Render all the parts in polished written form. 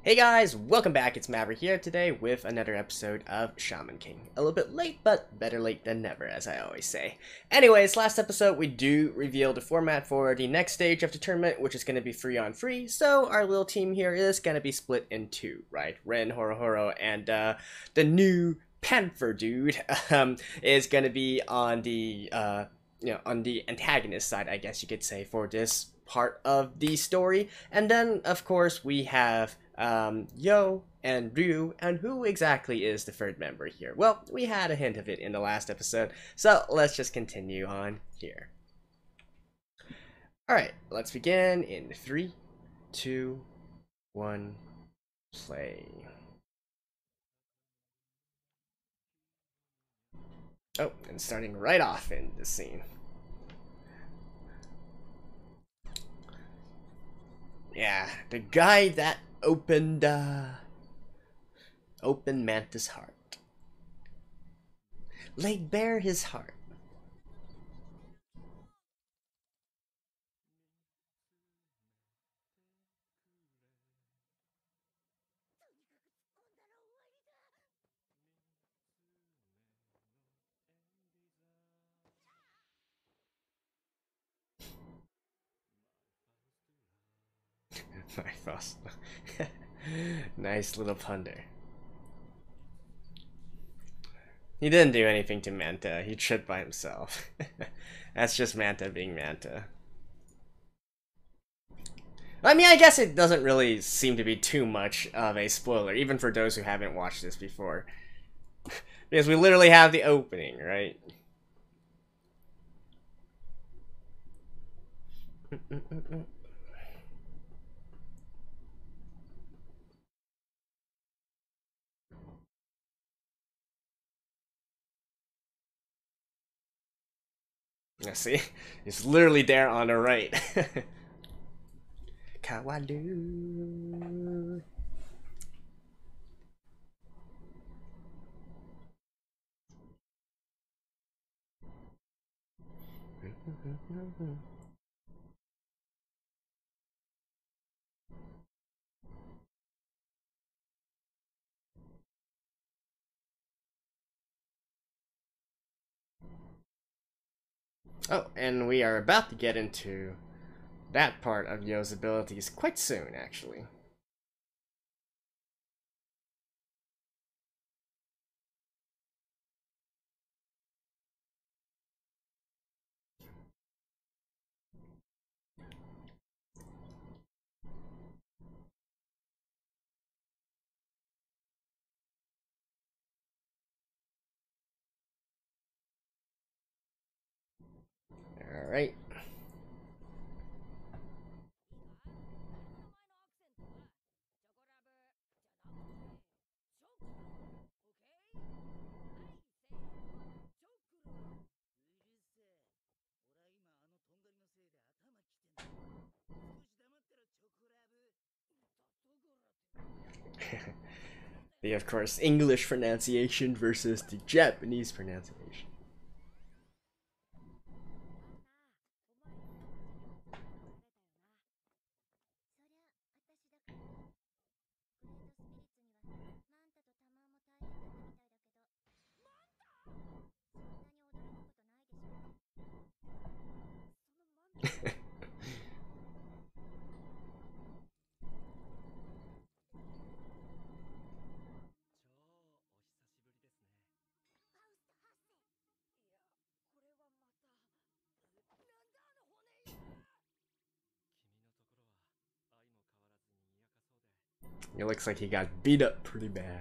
Hey guys, welcome back. It's Maverick here today with another episode of Shaman King. A little bit late, but better late than never, as I always say. Anyways, last episode we do reveal the format for the next stage of the tournament, which is going to be free on free. So our little team here is going to be split in two, right? Ren, Horo, and the new Panther dude is going to be on the on the antagonist side, I guess you could say, for this part of the story. And then, of course, we have Yo and Ryu, and who exactly is the third member here? Well, we had a hint of it in the last episode, so let's just continue on here. Alright, let's begin in 3, 2, 1, play. Oh, and starting right off in the scene. Yeah, the guy that opened Manta's heart. Laid bare his heart. My boss. Nice little pun there. He didn't do anything to Manta. He tripped by himself. That's just Manta being Manta. I mean, I guess it doesn't really seem to be too much of a spoiler, even for those who haven't watched this before. Because we literally have the opening, right? See? It's literally there on the right. Kawalu. Oh, and we are about to get into that part of Yo's abilities quite soon, actually. Alright. The, of course, English pronunciation versus the Japanese pronunciation. It looks like he got beat up pretty bad.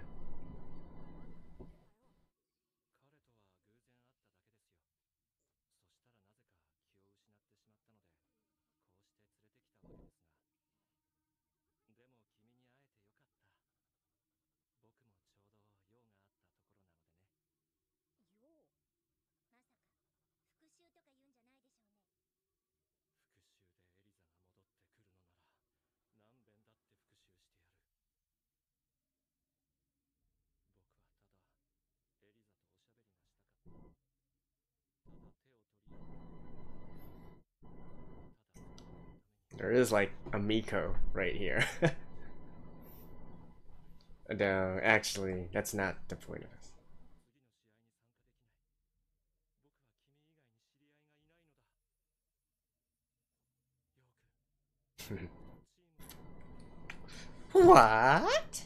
There is like a Miko right here. No, actually, that's not the point of it. What?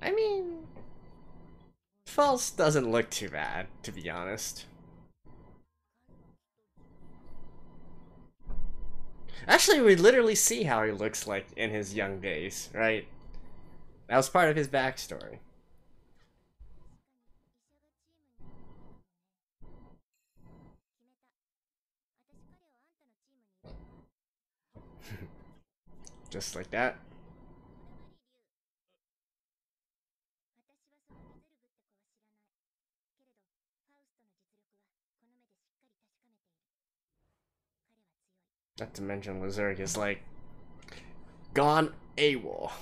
I mean, False doesn't look too bad, to be honest. Actually, we literally see how he looks like in his young days, right? That was part of his backstory. Just like that. Not to mention Lizurg is like gone AWOL.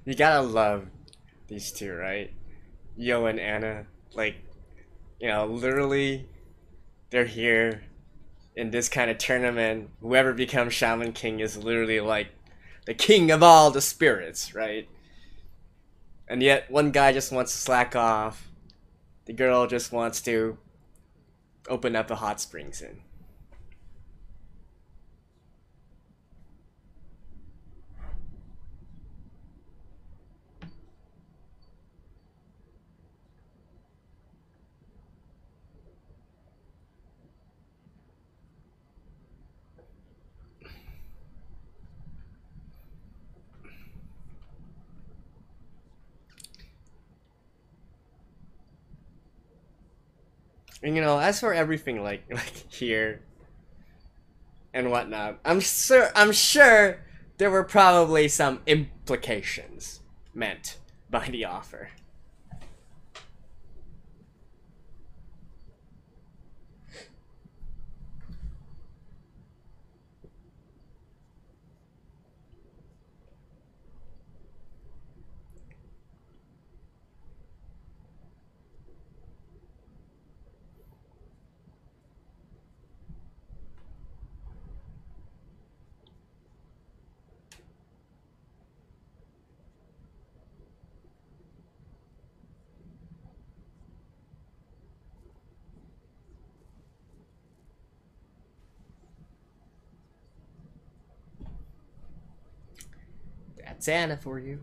You gotta love these two, right? Yo and Anna. Like, literally, they're here in this kind of tournament. Whoever becomes Shaman King is literally like the king of all the spirits, right? And yet, one guy just wants to slack off. The girl just wants to open up a hot springs in. And as for everything like here and whatnot, I'm sure there were probably some implications meant by the offer. That's Anna for you.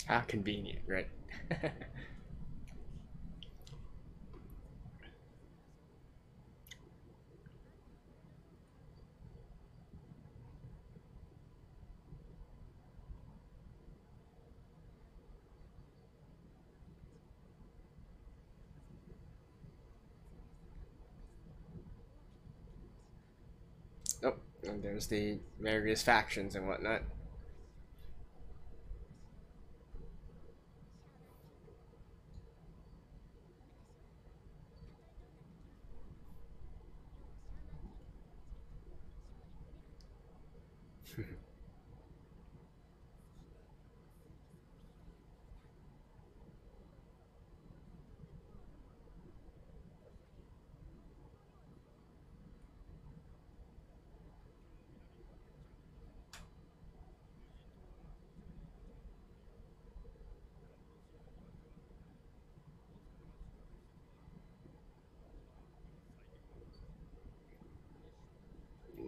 How convenient, right? Oh, and there's the various factions and whatnot.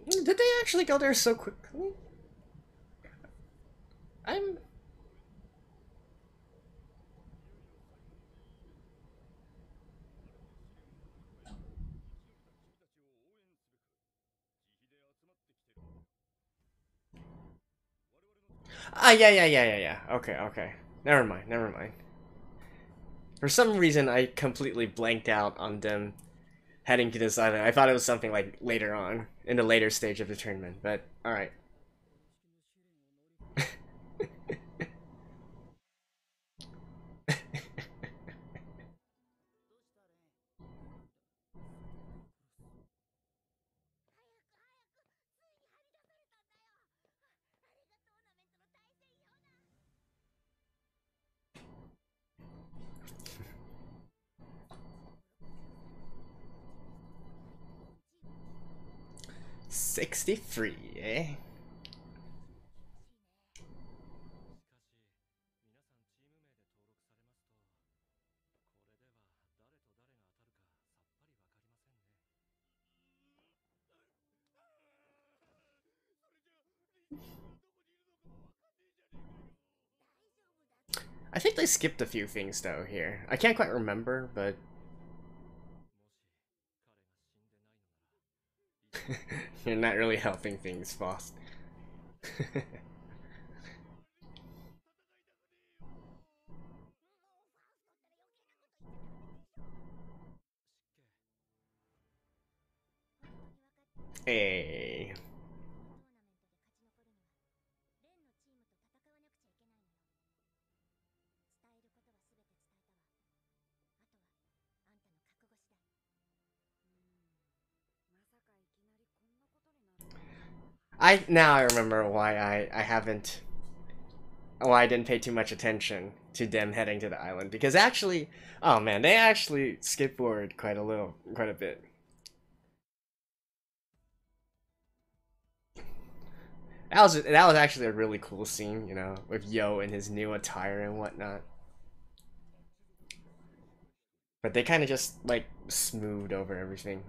Did they actually go there so quickly? I'm. Ah, yeah. Okay, okay. Never mind, never mind. For some reason, I completely blanked out on them heading to this island. I thought it was something like later on, in the later stage of the tournament, but alright. 63, eh? I think they skipped a few things though here. I can't quite remember, but you're not really helping things, boss. Hey. I remember why I haven't why I didn't pay too much attention to them heading to the island, because actually, oh man, they actually skip forward quite a bit. That was actually a really cool scene, you know, with Yo in his new attire and whatnot. But they kind of just like smoothed over everything.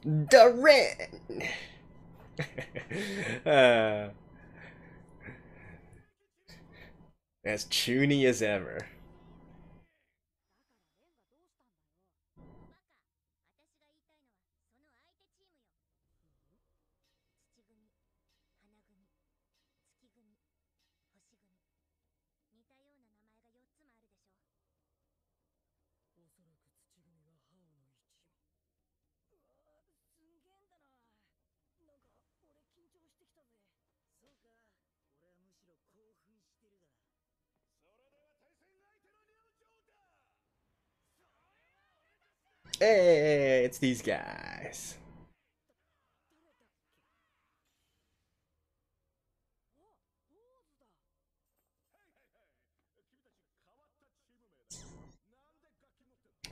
The Ren. uh, as chuny as ever. Hey, it's these guys.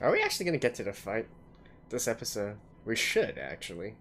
Are we actually gonna get to the fight this episode? We should, actually.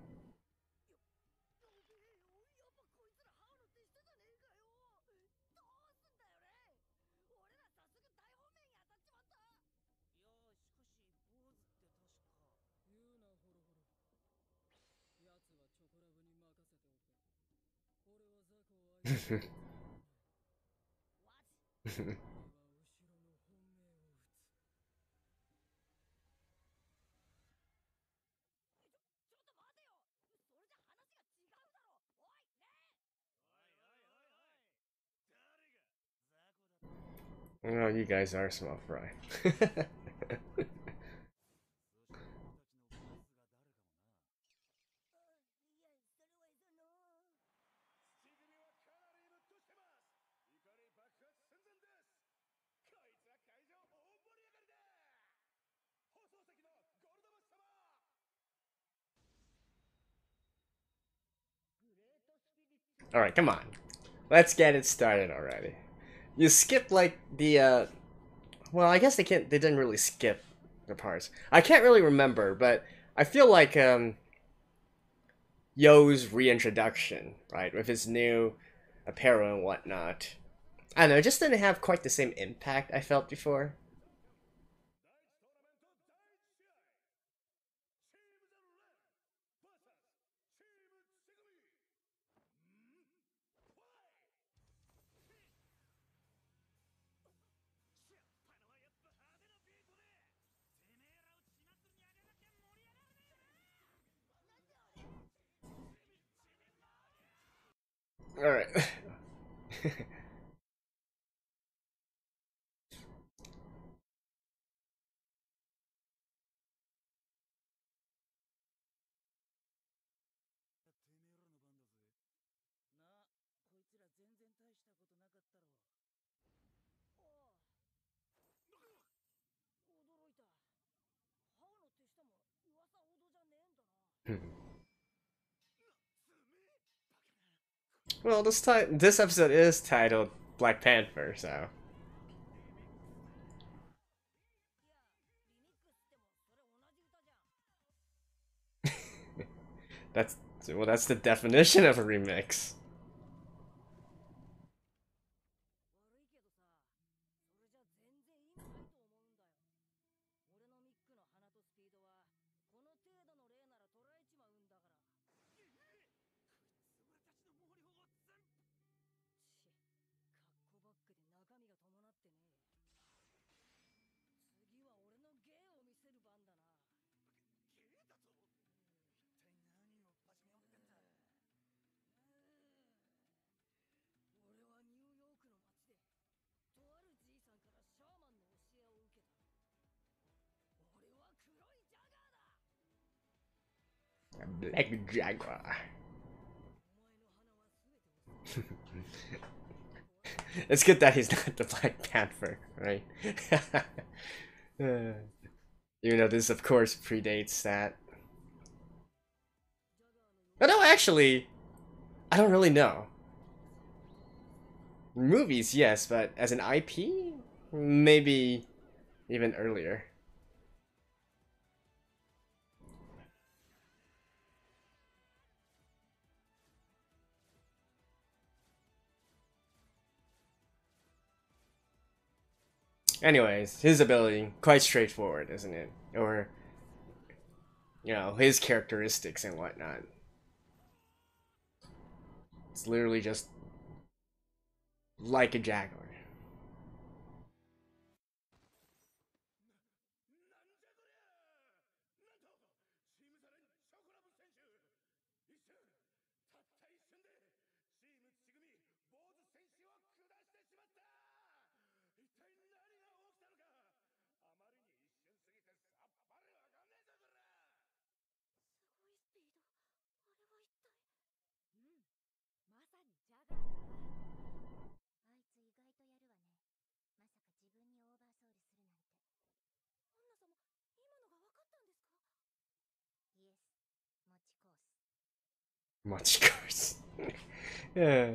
Oh, you guys are small fry. Alright, come on. Let's get it started already. You skip like the well, I guess they didn't really skip the parts. I can't really remember, but I feel like Yo's reintroduction, right, with his new apparel and whatnot. I don't know, it just didn't have quite the same impact I felt before. Alright. Well, this episode is titled Black Panther, so that's that's the definition of a remix. Black Jaguar. It's good that he's not the Black Panther, right? Even though this, of course, predates that. But no, actually, I don't really know. Movies, yes, but as an IP, maybe even earlier. Anyways, his ability, quite straightforward, isn't it? Or, you know, his characteristics and whatnot. It's literally just like a jaguar. Much course. Yeah.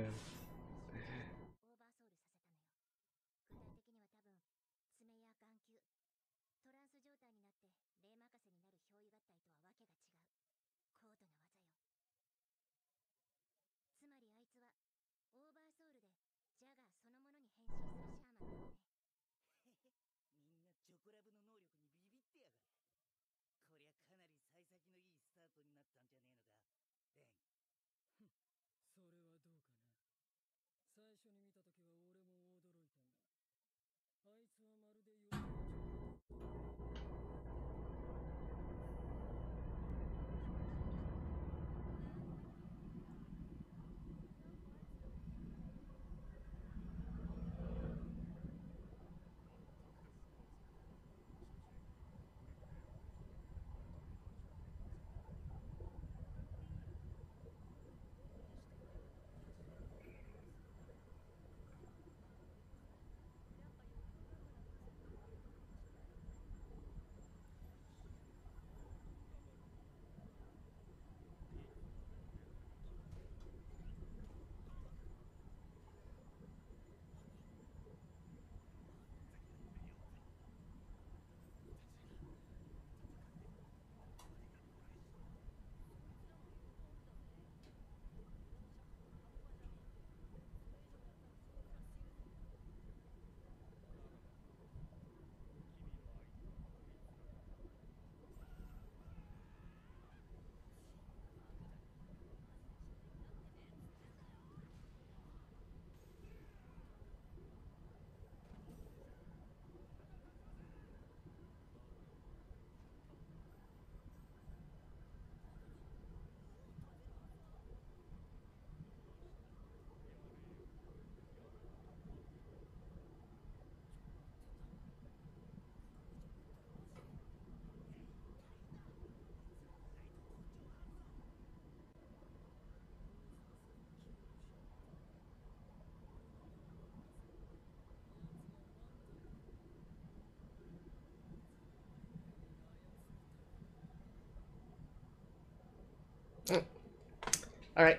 all right.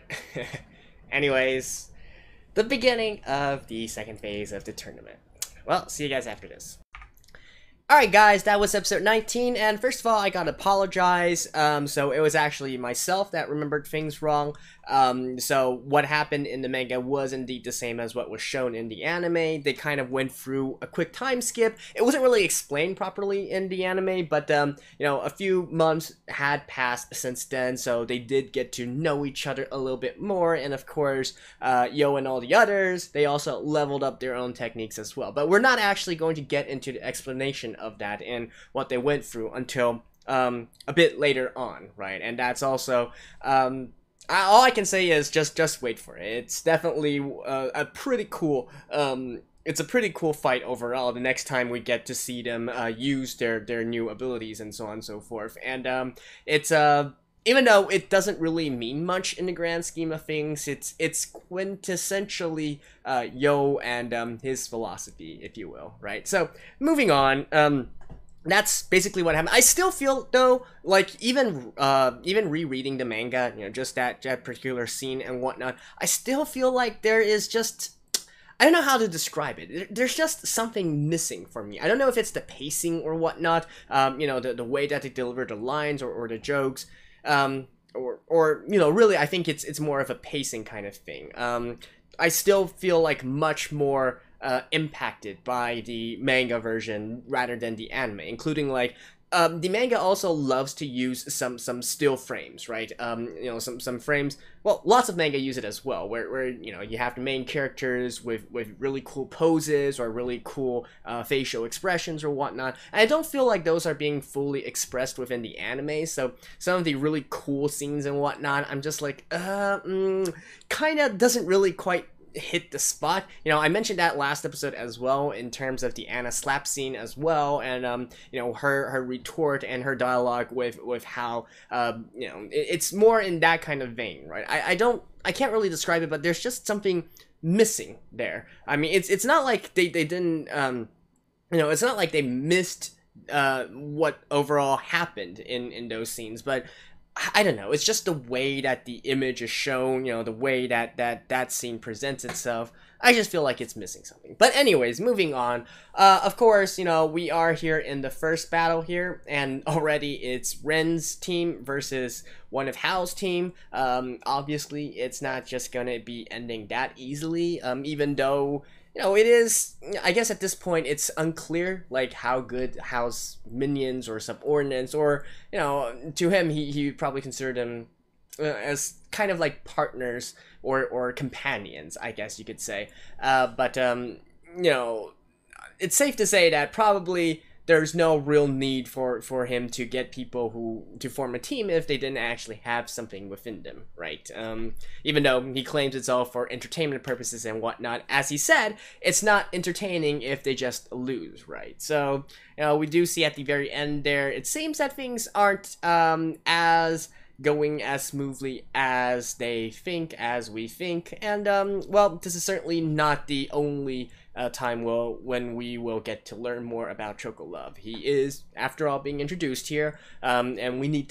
Anyways, the beginning of the second phase of the tournament. Well, see you guys after this. Alright guys, that was episode 19, and first of all, I gotta apologize. So it was actually myself that remembered things wrong. So what happened in the manga was indeed the same as what was shown in the anime. They kind of went through a quick time skip. It wasn't really explained properly in the anime, but you know, a few months had passed since then, so they did get to know each other a little bit more, and of course, Yo and all the others, they also leveled up their own techniques as well. But we're not actually going to get into the explanation of that and what they went through until a bit later on, right? And that's also all I can say is just wait for it. It's definitely a pretty cool it's a pretty cool fight overall the next time we get to see them use their new abilities and so on and so forth. And it's even though it doesn't really mean much in the grand scheme of things, it's quintessentially Yo and his philosophy, if you will, right? So moving on, that's basically what happened. I still feel though, like even rereading the manga, you know, just that particular scene and whatnot, I still feel like there is just, I don't know how to describe it. There's just something missing for me. I don't know if it's the pacing or whatnot, you know, the way that they deliver the lines or the jokes. Or you know, really, I think it's more of a pacing kind of thing. I still feel like much more impacted by the manga version rather than the anime, including like the manga also loves to use some still frames, right? You know, some frames. Well, lots of manga use it as well, where you know, you have the main characters with really cool poses or really cool facial expressions or whatnot. And I don't feel like those are being fully expressed within the anime. So some of the really cool scenes and whatnot, I'm just like, kind of doesn't really quite hit the spot. You know, I mentioned that last episode as well in terms of the Anna slap scene as well, and you know, her retort and her dialogue with how you know, it's more in that kind of vein, right? I can't really describe it, but there's just something missing there. I mean, it's not like they didn't you know, it's not like they missed what overall happened in those scenes, but I don't know, it's just the way that the image is shown, you know, the way that scene presents itself. I just feel like it's missing something. But anyways, moving on. Of course, you know, we are here in the first battle here, and already it's Ren's team versus one of Hal's team. Obviously, it's not just gonna be ending that easily, even though, you know, it is, I guess at this point, it's unclear, like, how good Hal's minions or subordinates, or, you know, to him, he probably considered them as kind of like partners or companions, I guess you could say. But you know, it's safe to say that probably there's no real need for him to get people who to form a team if they didn't actually have something within them, right? Even though he claims it's all for entertainment purposes and whatnot, as he said, it's not entertaining if they just lose, right? So, you know, we do see at the very end there, it seems that things aren't as going as smoothly as they think, as we think, and well, this is certainly not the only time when we will get to learn more about Chocolove. He is, after all, being introduced here, and we need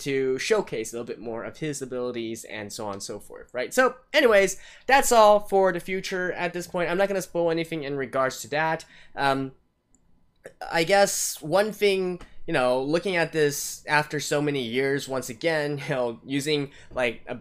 to showcase a little bit more of his abilities and so on and so forth, right? So, anyways, that's all for the future at this point. I'm not gonna spoil anything in regards to that. I guess one thing, you know, looking at this after so many years, once again, you know, using like a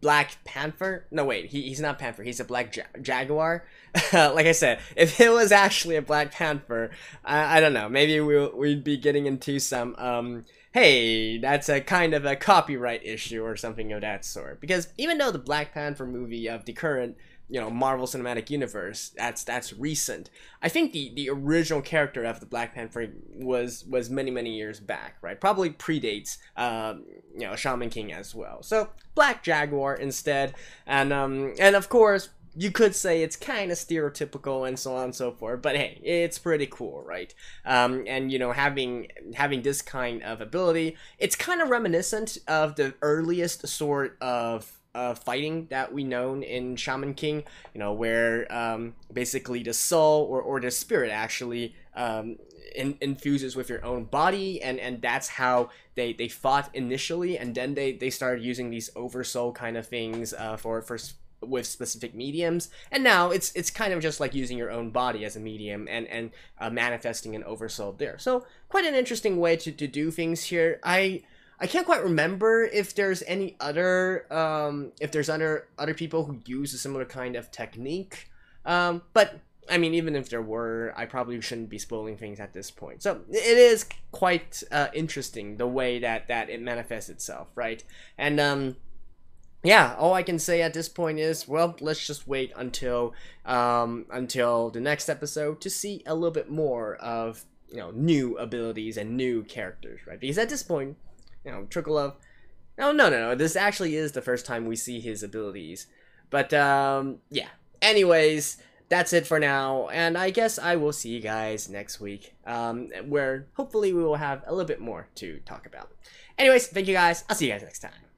Black Panther. No, wait, he's not Panther. He's a Black Jaguar. Like I said, if it was actually a Black Panther, I don't know. Maybe we'd be getting into some hey, that's a kind of a copyright issue or something of that sort. Because even though the Black Panther movie of the current, you know, Marvel Cinematic Universe, that's recent, I think the original character of the Black Panther was many years back, right? Probably predates you know, Shaman King as well. So Black Jaguar instead, and of course you could say it's kind of stereotypical and so on and so forth, but hey, it's pretty cool, right? And you know, having this kind of ability, it's kind of reminiscent of the earliest sort of fighting that we known in Shaman King, you know, where basically the soul or the spirit actually infuses with your own body, and that's how they fought initially, and then they started using these oversoul kind of things for with specific mediums, and now it's kind of just like using your own body as a medium and manifesting an oversoul there. So quite an interesting way to do things here. I can't quite remember if there's any other if there's other people who use a similar kind of technique, but I mean, even if there were, I probably shouldn't be spoiling things at this point. So it is quite interesting the way that it manifests itself, right? And yeah, all I can say at this point is, well, let's just wait until the next episode to see a little bit more of, you know, new abilities and new characters, right? Because at this point, you know, Chocolove, no, this actually is the first time we see his abilities. But yeah, anyways, that's it for now, and I guess I will see you guys next week, where hopefully we will have a little bit more to talk about. Anyways, thank you guys. I'll see you guys next time.